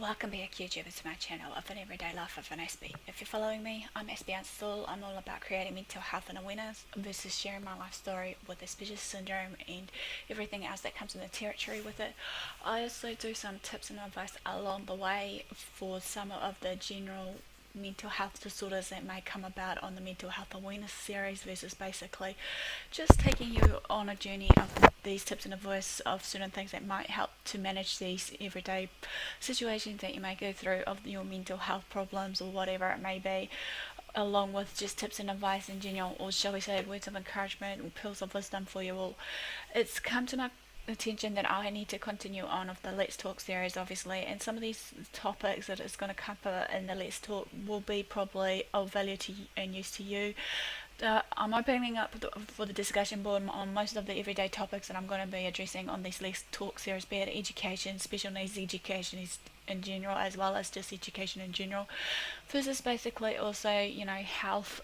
Welcome back YouTubers to my channel of an everyday life of an Aspie. If you're following me, I'm AspieAnswersAll. I'm all about creating mental health and awareness versus sharing my life story with Asperger's syndrome and everything else that comes in the territory with it. I also do some tips and advice along the way for some of the general mental health disorders that may come about on the mental health awareness series versus basically just taking you on a journey of these tips and advice of certain things that might help to manage these everyday situations that you may go through of your mental health problems or whatever it may be, along with just tips and advice in general, or shall we say words of encouragement or pearls of wisdom for you all. It's come to my attention that I need to continue on of the Let's Talk series, obviously, and some of these topics that it's going to cover in the Let's Talk will be probably of value to and use to you. I'm opening up for the discussion board on most of the everyday topics that I'm going to be addressing on this Let's Talk series, be it education, special needs education in general, as well as just education in general. This is basically also, health,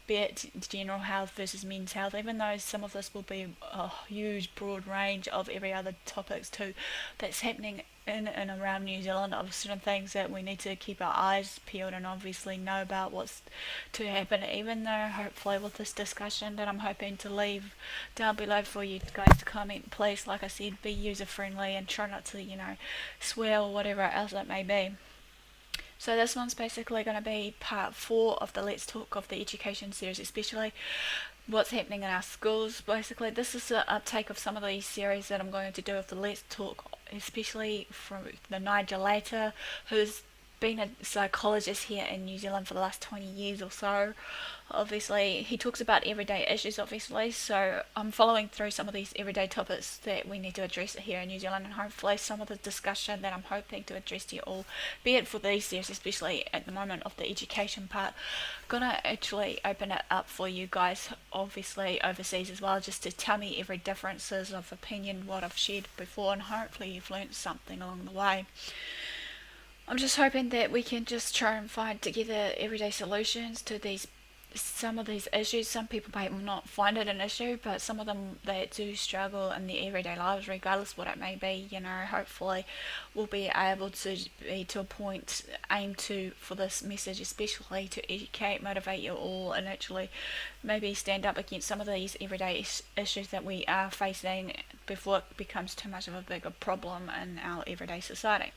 be it general health versus men's health, even though some of this will be a huge broad range of every other topics too that's happening in and around New Zealand, of certain things that we need to keep our eyes peeled and obviously know about what's to happen, even though hopefully with this discussion that I'm hoping to leave down below for you guys to comment, please, like I said, be user friendly and try not to, swear or whatever else it may be. So this one's basically going to be part 4 of the Let's Talk of the education series, especially what's happening in our schools. Basically, this is an uptake of some of these series that I'm going to do of the Let's Talk, especially from the Nigel Later, who's been a psychologist here in New Zealand for the last 20 years or so. Obviously, he talks about everyday issues, obviously, so I'm following through some of these everyday topics that we need to address here in New Zealand, and hopefully some of the discussion that I'm hoping to address to you all, be it for these series, especially at the moment of the education part, gonna actually open it up for you guys, obviously overseas as well, just to tell me every differences of opinion, what I've shared before, and hopefully you've learnt something along the way. I'm just hoping that we can just try and find together everyday solutions to some of these issues. Some people may not find it an issue, but some of them that do struggle in their everyday lives, regardless what it may be, hopefully we'll be able to be to a point aimed to for this message, especially to educate, motivate you all, and actually maybe stand up against some of these everyday issues that we are facing before it becomes too much of a bigger problem in our everyday society.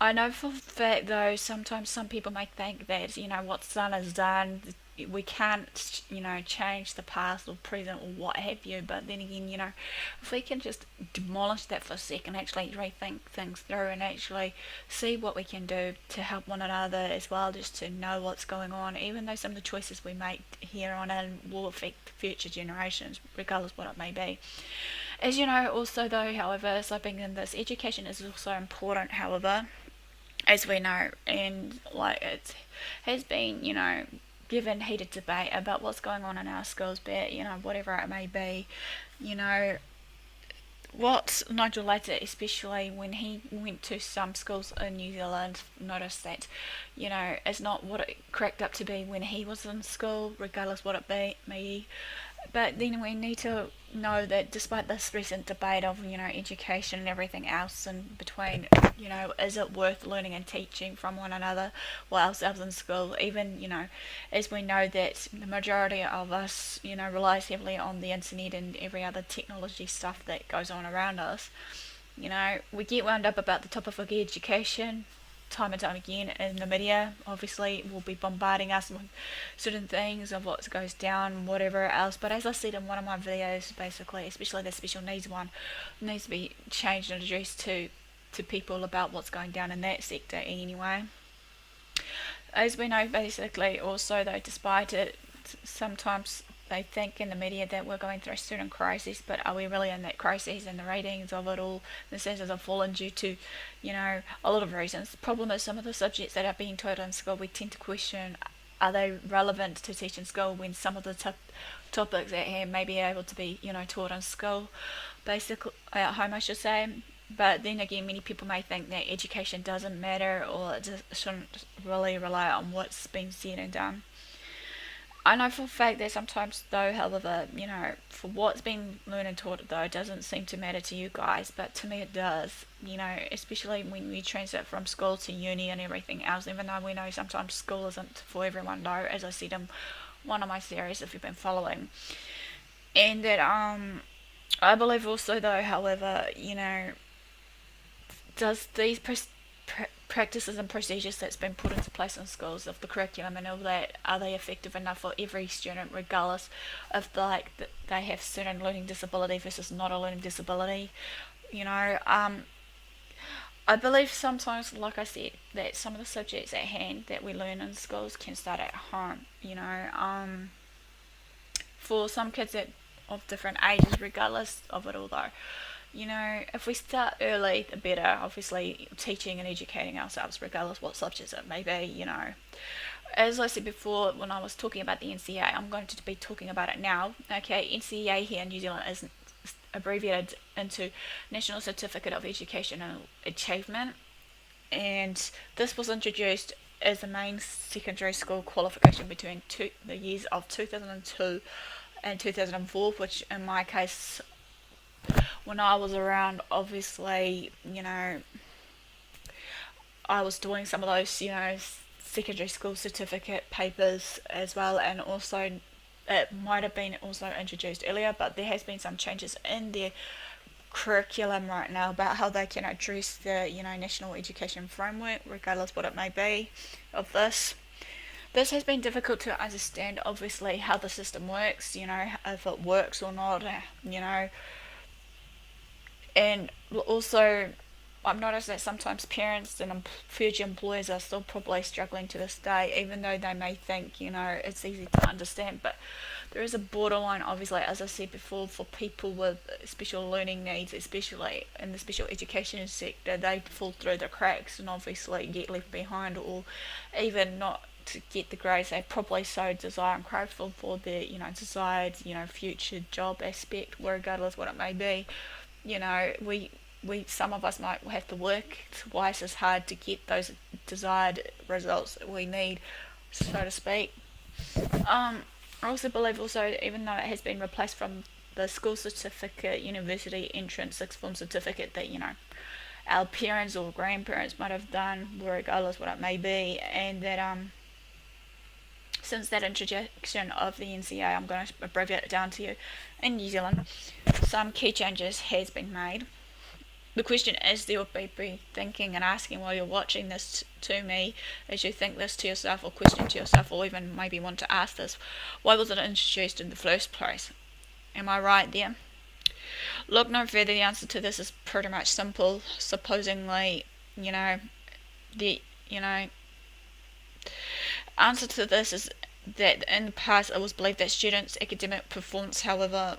I know for a fact though, sometimes some people may think that, what's done is done, we can't, change the past or present or what have you, but then again, if we can just demolish that for a second, actually rethink things through and actually see what we can do to help one another as well, just to know what's going on, even though some of the choices we make here on in will affect future generations, regardless what it may be. As you know, also though, however, as I begin this, education is also important, however, as we know, and it has been, given heated debate about what's going on in our schools, be it, whatever it may be, what Nigel Later, especially when he went to some schools in New Zealand, noticed that, it's not what it cracked up to be when he was in school, regardless what it may be. But then we need to know that despite this recent debate of, education and everything else in between, is it worth learning and teaching from one another while ourselves in school, even, as we know that the majority of us, relies heavily on the internet and every other technology stuff that goes on around us. We get wound up about the topic of education time and time again in the media. Obviously will be bombarding us with certain things of what goes down, whatever else, but as I said in one of my videos, basically, especially the special needs one, needs to be changed and addressed to people about what's going down in that sector anyway. As we know, basically, also though, despite it, sometimes they think in the media that we're going through a certain crisis, but are we really in that crisis? And the ratings of it all, the senses have fallen due to, a lot of reasons. The problem is some of the subjects that are being taught in school, we tend to question, are they relevant to teach in school, when some of the topics at hand may be able to be, taught in school, basically at home I should say. But then again, many people may think that education doesn't matter, or it just shouldn't really rely on what's being said and done. I know for a fact that sometimes, though, however, for what's been learned and taught, though, it doesn't seem to matter to you guys, but to me it does, especially when we transit from school to uni and everything else, even though we know sometimes school isn't for everyone, though, as I said in one of my series, if you've been following. And that, I believe also, though, however, does these practices and procedures that's been put into place in schools of the curriculum and all that, are they effective enough for every student, regardless of they have certain learning disability versus not a learning disability? I believe sometimes, like I said, that some of the subjects at hand that we learn in schools can start at home. For some kids of different ages, regardless of it all, though. If we start early, the better. Obviously, teaching and educating ourselves, regardless what subjects it may be. As I said before, when I was talking about the NCEA, I'm going to be talking about it now. Okay, NCEA here in New Zealand is abbreviated into National Certificate of Education and Achievement, and this was introduced as the main secondary school qualification between the years of 2002 and 2004, which in my case, when I was around, obviously, I was doing some of those, secondary school certificate papers as well, and also it might have been also introduced earlier, but there has been some changes in their curriculum right now about how they can address the, national education framework, regardless what it may be of this. This has been difficult to understand, obviously, how the system works, if it works or not, and also I've noticed that sometimes parents and future employers are still probably struggling to this day, even though they may think, it's easy to understand. But there is a borderline, obviously, as I said before, for people with special learning needs, especially in the special education sector. They fall through the cracks and obviously get left behind, or even not to get the grades they probably so desire and crave for their, desired, future job aspect, regardless what it may be. We some of us might have to work twice as hard to get those desired results that we need, so to speak. I also believe even though it has been replaced from the school certificate, university entrance, sixth form certificate that, our parents or grandparents might have done, regardless what it may be, and that since that introduction of the NCEA, I'm going to abbreviate it down to you, in New Zealand, some key changes has been made. The question is, there will be thinking and asking while you're watching this to me, as you think this to yourself or question to yourself, or even maybe want to ask this, why was it introduced in the first place? Am I right there? Look no further, the answer to this is pretty much simple. Supposingly, the answer to this is that in the past it was believed that students' academic performance, however,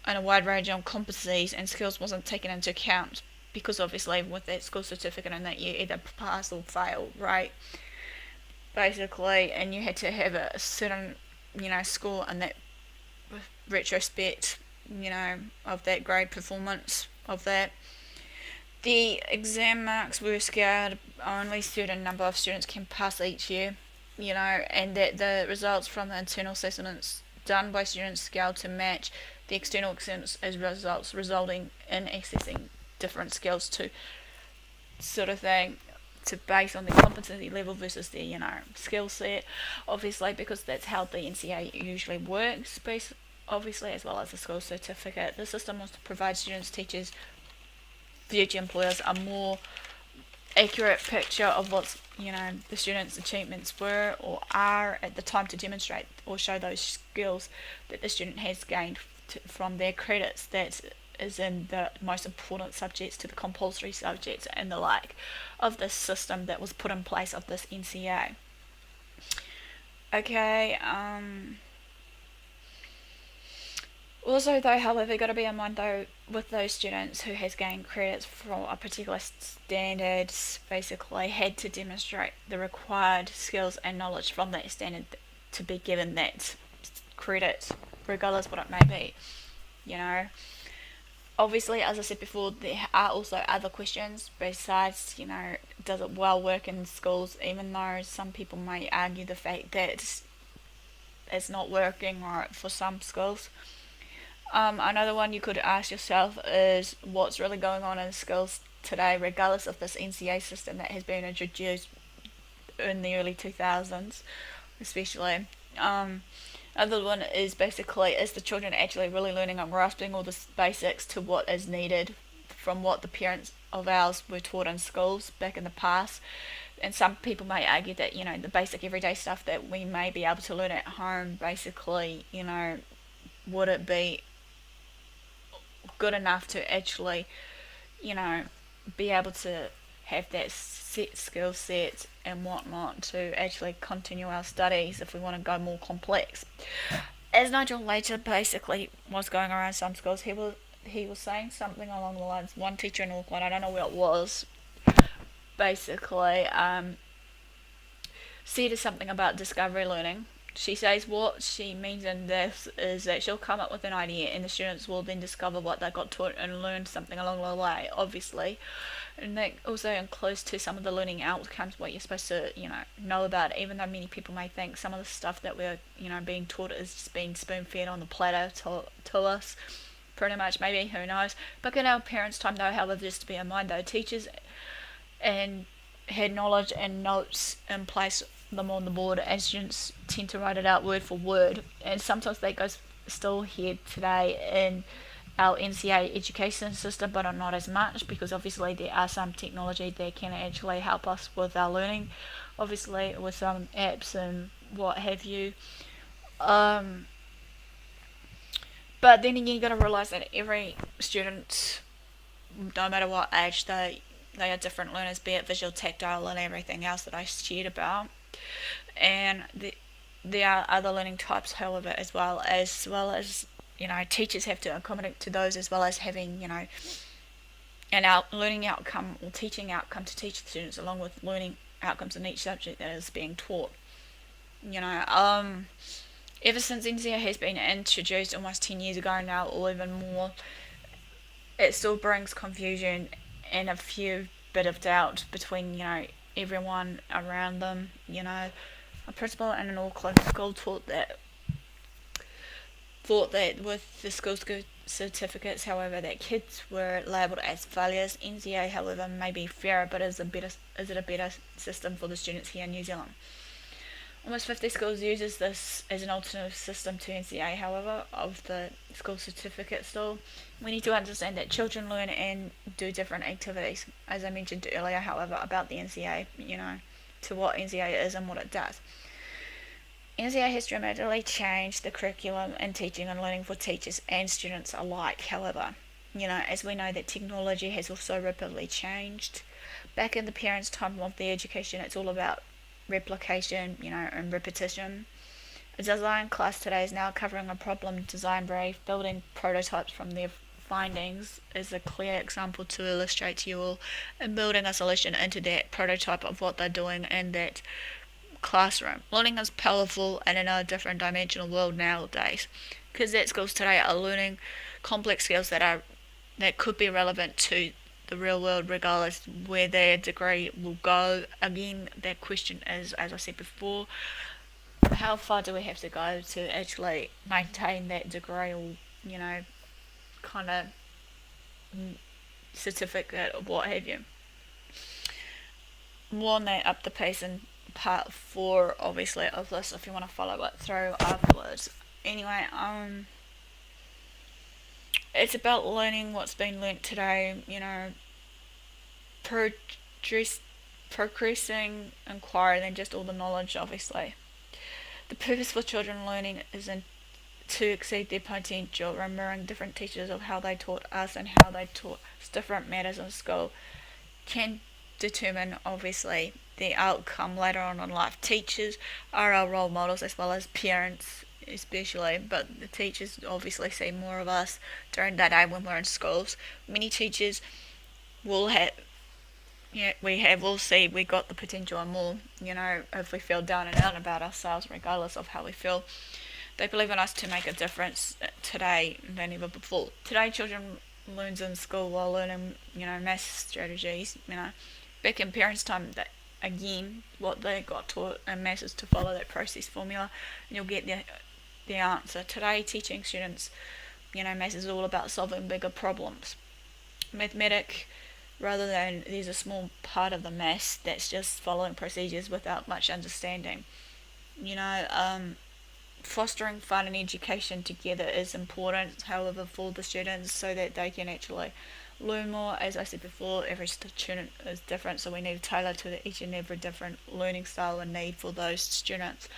in a wide range of competencies and skills wasn't taken into account, because obviously with that school certificate and that you either pass or fail, right? Basically, and you had to have a certain, score in that retrospect, of that grade performance of that. The exam marks were scaled, only a certain number of students can pass each year, and that the results from the internal assessments done by students scaled to match the external exams as results, resulting in accessing different skills to sort of thing, to base on the competency level versus their, skill set, obviously, because that's how the NCEA usually works, obviously, as well as the school certificate. The system was to provide students, teachers, future employers a more accurate picture of what's, the students' achievements were or are at the time, to demonstrate or show those skills that the student has gained from their credits that is in the most important subjects to the compulsory subjects and the like of this system that was put in place of this NCEA. Okay, also, though, however, got to be in mind, though, with those students who has gained credits for a particular standard, basically had to demonstrate the required skills and knowledge from that standard to be given that credit, regardless what it may be. Obviously, as I said before, there are also other questions besides, does it well work in schools, even though some people may argue the fact that is not working right for some schools. Another one you could ask yourself is what's really going on in schools today, regardless of this NCEA system that has been introduced in the early 2000s, especially. Another one is basically, is the children actually really learning and grasping all the basics to what is needed from what the parents of ours were taught in schools back in the past? And some people may argue that, the basic everyday stuff that we may be able to learn at home, basically, would it be good enough to actually, be able to have that set skill set and whatnot to actually continue our studies if we want to go more complex. As Nigel later basically was going around some schools, he was saying something along the lines, one teacher in Auckland, I don't know what it was, basically said something about discovery learning. She says what she means in this is that she'll come up with an idea and the students will then discover what they got taught and learn something along the way, obviously. And that also includes to some of the learning outcomes, what you're supposed to, know about, even though many people may think some of the stuff that we're, being taught is just being spoon-fed on the platter to us. Pretty much, maybe, who knows. Back in our parents' time, though, however, just to bear in mind, though, teachers and had knowledge and notes in place them on the board, and students tend to write it out word for word, and sometimes that goes still here today in our NCEA education system, but not as much, because obviously there are some technology that can actually help us with our learning, obviously with some apps and what have you. But then again, you got to realise that every student, no matter what age, they are different learners, be it visual, tactile, and everything else that I shared about. And there are other learning types, however, as well as teachers have to accommodate to those, as well as having an learning outcome or teaching outcome to teach the students, along with learning outcomes in each subject that is being taught. Ever since NCEA has been introduced almost 10 years ago now, or even more, it still brings confusion and a few bit of doubt between everyone around them. A principal in an Auckland school thought that with the school certificates, however, that kids were labelled as failures. NCEA, however, may be fairer, but is it a better system for the students here in New Zealand? Almost 50 schools uses this as an alternative system to NCEA, however, of the school certificate still. We need to understand that children learn and do different activities, as I mentioned earlier, however, about the NCEA, to what NCEA is and what it does. NCEA has dramatically changed the curriculum and teaching and learning for teachers and students alike, however. As we know that technology has also rapidly changed. Back in the parents' time of the education, it's all about replication, and repetition. A design class today is now covering a problem design brief, building prototypes from their findings is a clear example to illustrate to you all, and building a solution into that prototype of what they're doing in that classroom. Learning is powerful and in a different dimensional world nowadays, because that schools today are learning complex skills that could be relevant to the real world, regardless where their degree will go. Again, that question is, as I said before, how far do we have to go to actually maintain that degree, or kind of certificate or what have you. More on that up the pace in part 4, obviously, of this, if you want to follow it through afterwards. Anyway, it's about learning what's been learnt today, progressing inquiry than just all the knowledge, obviously. The purpose for children learning is to exceed their potential, remembering different teachers of how they taught us and how they taught different matters in school can determine, obviously, the outcome later on in life. Teachers are our role models, as well as parents especially, but the teachers obviously see more of us during that day when we're in schools. Many teachers will we'll see we got the potential and more, if we feel down and out about ourselves, regardless of how we feel. They believe in us to make a difference today than ever before. Today, children learns in school while learning, math strategies, back in parents' time, again what they got taught in maths is to follow that process formula, and you'll get the answer. Today, teaching students, maths is all about solving bigger problems. Mathematic, rather than there's a small part of the maths that's just following procedures without much understanding. Fostering fun and education together is important, however, for the students so that they can actually learn more. As I said before, every student is different, so we need to tailor to each and every different learning style and need for those students.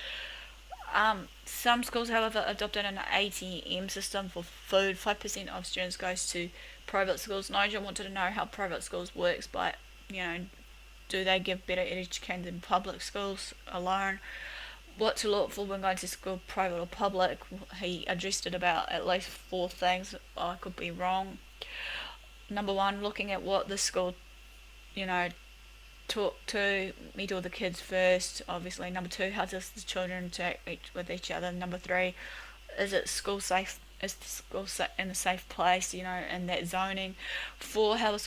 Some schools, however, adopted an ATM system for food. 5% of students goes to private schools. Nigel wanted to know how private schools works, but do they give better education than public schools alone? What to look for when going to school, private or public? He addressed it about at least 4 things. I could be wrong. Number 1, looking at what the school, talk to, meet all the kids first, obviously. Number 2, how does the children interact with each other? Number 3, is it school safe? Is the school in a safe place, in that zoning? 4, how is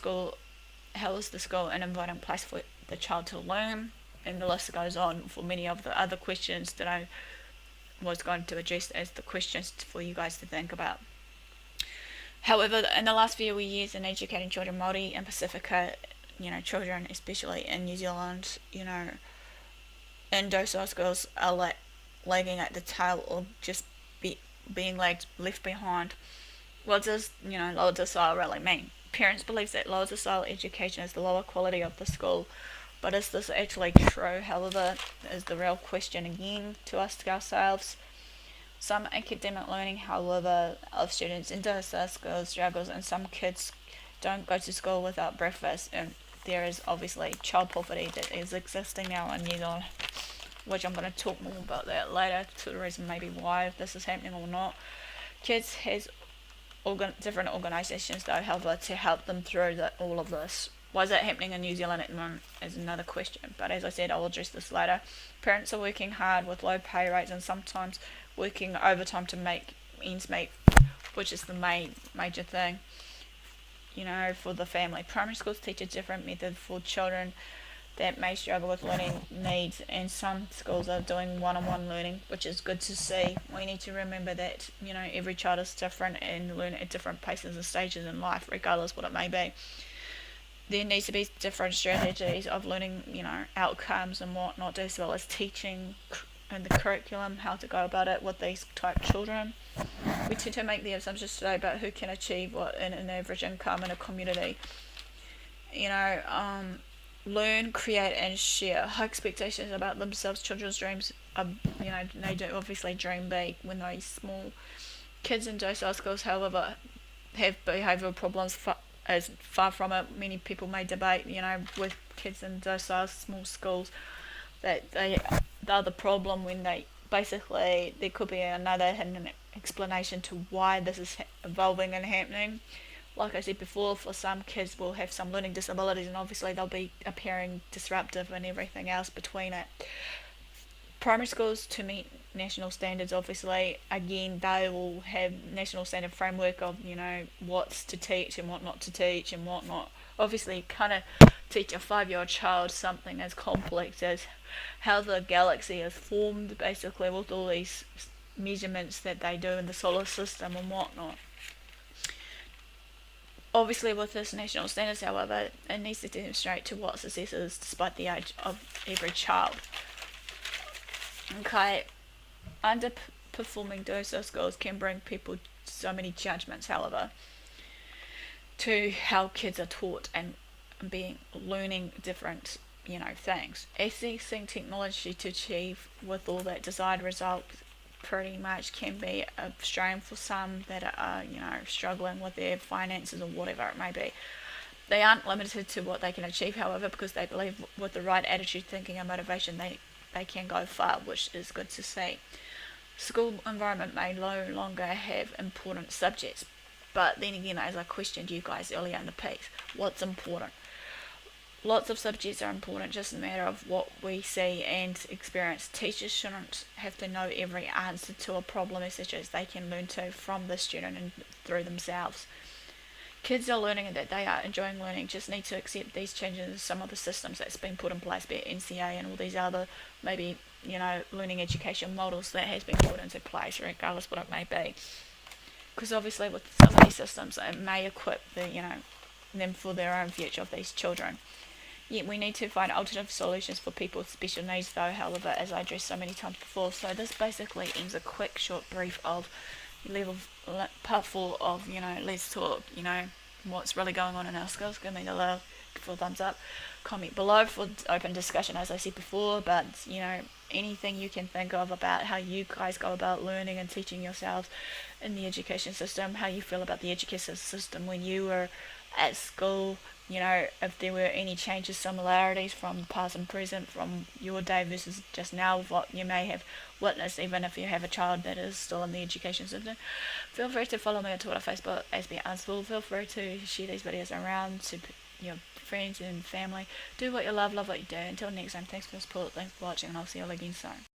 the school an inviting place for the child to learn? And the list goes on for many of the other questions that I was going to address as the questions for you guys to think about. However, in the last few years in educating children Māori and Pacifica, children especially in New Zealand, in docile schools are lagging at the tail or just being left behind. What does, lower docile really mean? Parents believe that lower docile education is the lower quality of the school. But is this actually true? However, is the real question again to ask ourselves. Some academic learning, however, of students in docile schools struggles, and some kids don't go to school without breakfast. And there is obviously child poverty that is existing now in New Zealand, which I'm going to talk more about that later, to the reason maybe why this is happening or not. Kids has different organisations though, however, to help them through all of this. Why is that happening in New Zealand at the moment is another question, but as I said, I'll address this later. Parents are working hard with low pay rates and sometimes working overtime to make ends meet, which is the major thing, for the family. Primary schools teach a different method for children that may struggle with learning needs, and some schools are doing one-on-one learning, which is good to see. We need to remember that, every child is different and learn at different paces and stages in life, regardless what it may be. There needs to be different strategies of learning, outcomes and whatnot, as well as teaching and the curriculum, how to go about it with these type children. We tend to make the assumptions today about who can achieve what in an average income in a community. Learn, create and share. High expectations about themselves. Children's dreams are, they do obviously dream big when they're small. Kids in docile schools, however, have behavioural problems as far from it. Many people may debate, with kids in docile small schools, that they're the problem when they basically, there could be another hidden explanation to why this is evolving and happening. Like I said before, for some kids will have some learning disabilities and obviously they'll be appearing disruptive and everything else between it. Primary schools to meet national standards, obviously, again, they will have national standard framework of, what's to teach and what not to teach and what not. Obviously, kind of teach a 5-year-old child something as complex as how the galaxy is formed, basically, with all these measurements that they do in the solar system and whatnot. Obviously, with this national standards, however, it needs to demonstrate to what success is despite the age of every child. Okay, underperforming docile schools can bring people so many judgments, however, to how kids are taught and learning different, things. Accessing technology to achieve with all that desired result pretty much can be a strain for some that are, struggling with their finances or whatever it may be. They aren't limited to what they can achieve, however, because they believe with the right attitude, thinking and motivation, they can go far, which is good to see. School environment may no longer have important subjects, but then again, as I questioned you guys earlier in the piece, what's important? Lots of subjects are important, just a matter of what we see and experience. Teachers shouldn't have to know every answer to a problem as such as they can learn to from the student and through themselves. Kids are learning and that they are enjoying learning, just need to accept these changes, some of the systems that's been put in place by NCEA and all these other maybe, learning education models that has been put into place, regardless what it may be. Because obviously with some of these systems, it may equip them for their own future of these children. Yet we need to find alternative solutions for people with special needs, though, however, as I addressed so many times before. So this basically ends a quick, short brief of level part 4 of, let's talk, what's really going on in our schools. Give me the love for thumbs up. Comment below for open discussion, as I said before, but, anything you can think of about how you guys go about learning and teaching yourselves in the education system, how you feel about the education system when you were at school, if there were any changes, similarities from past and present, from your day versus just now, what you may have witnessed, even if you have a child that is still in the education system. Feel free to follow me on Twitter, Facebook, AspieAnswersAll. Feel free to share these videos around to your friends and family. Do what you love what you do. Until next time, thanks for the support, thanks for watching, and I'll see you all again soon.